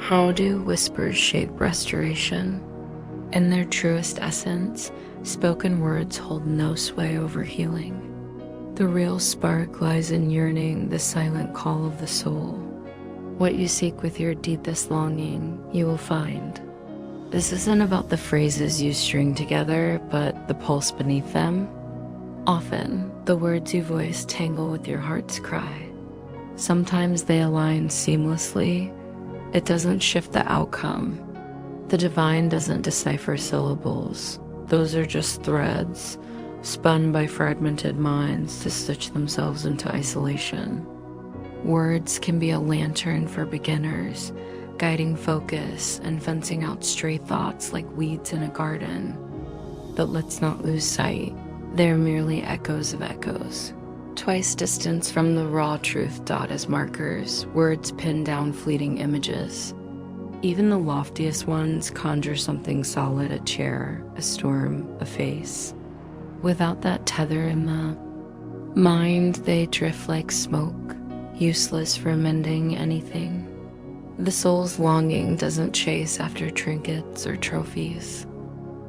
How do whispers shape restoration? In their truest essence, spoken words hold no sway over healing. The real spark lies in yearning, the silent call of the soul. What you seek with your deepest longing, you will find. This isn't about the phrases you string together, but the pulse beneath them. Often, the words you voice tangle with your heart's cry. Sometimes they align seamlessly. It doesn't shift the outcome. The divine doesn't decipher syllables. Those are just threads, spun by fragmented minds to stitch themselves into isolation. Words can be a lantern for beginners, guiding focus and fencing out stray thoughts like weeds in a garden. But let's not lose sight. They're merely echoes of echoes. Twice distance from the raw truth dot as markers, words pin down fleeting images. Even the loftiest ones conjure something solid, a chair, a storm, a face. Without that tether in the mind, they drift like smoke, useless for mending anything. The soul's longing doesn't chase after trinkets or trophies.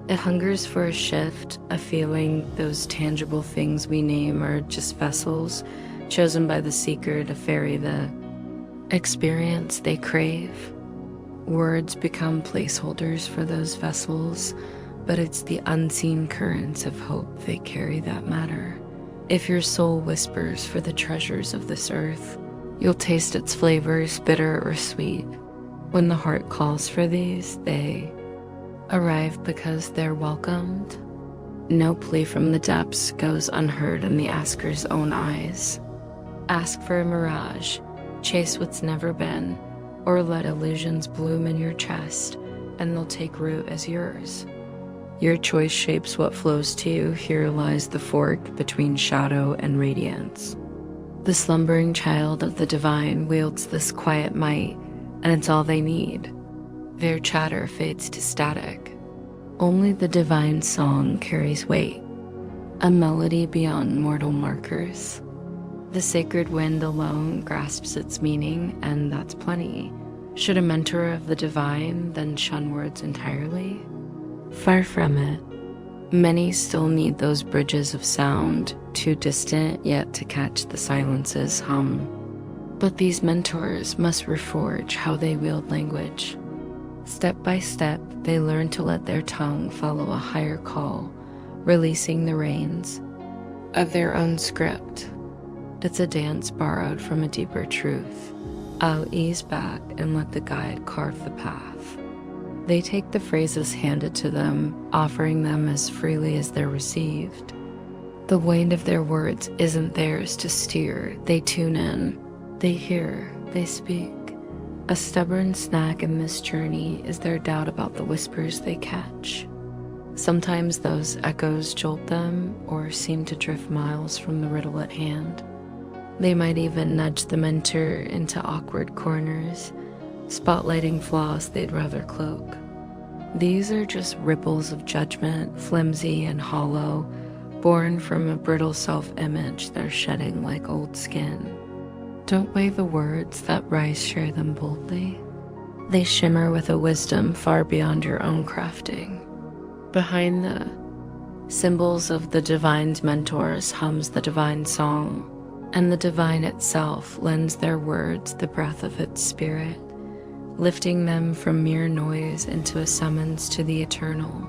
It hungers for a shift, a feeling. Those tangible things we name are just vessels chosen by the seeker to ferry the experience they crave. Words become placeholders for those vessels, but it's the unseen currents of hope they carry that matter. If your soul whispers for the treasures of this earth, you'll taste its flavors, bitter or sweet. When the heart calls for these, they arrive because they're welcomed. No plea from the depths goes unheard in the asker's own eyes. Ask for a mirage, chase what's never been, or let illusions bloom in your chest, and they'll take root as yours. Your choice shapes what flows to you. Here lies the fork between shadow and radiance. The slumbering child of the divine wields this quiet might, and it's all they need. Their chatter fades to static. Only the divine song carries weight, a melody beyond mortal markers. The sacred wind alone grasps its meaning, and that's plenty. Should a mentor of the divine then shun words entirely? Far from it. Many still need those bridges of sound, too distant yet to catch the silence's hum. But these mentors must reforge how they wield language. Step by step, they learn to let their tongue follow a higher call, releasing the reins of their own script. It's a dance borrowed from a deeper truth. I'll ease back and let the guide carve the path. They take the phrases handed to them, offering them as freely as they're received. The weight of their words isn't theirs to steer. They tune in, they hear, they speak. A stubborn snag in this journey is their doubt about the whispers they catch. Sometimes those echoes jolt them or seem to drift miles from the riddle at hand. They might even nudge the mentor into awkward corners, spotlighting flaws they'd rather cloak. These are just ripples of judgment, flimsy and hollow, born from a brittle self-image they're shedding like old skin. Don't weigh the words that rise, share them boldly. They shimmer with a wisdom far beyond your own crafting. Behind the symbols of the divine's mentors hums the divine song, and the divine itself lends their words the breath of its spirit, lifting them from mere noise into a summons to the eternal.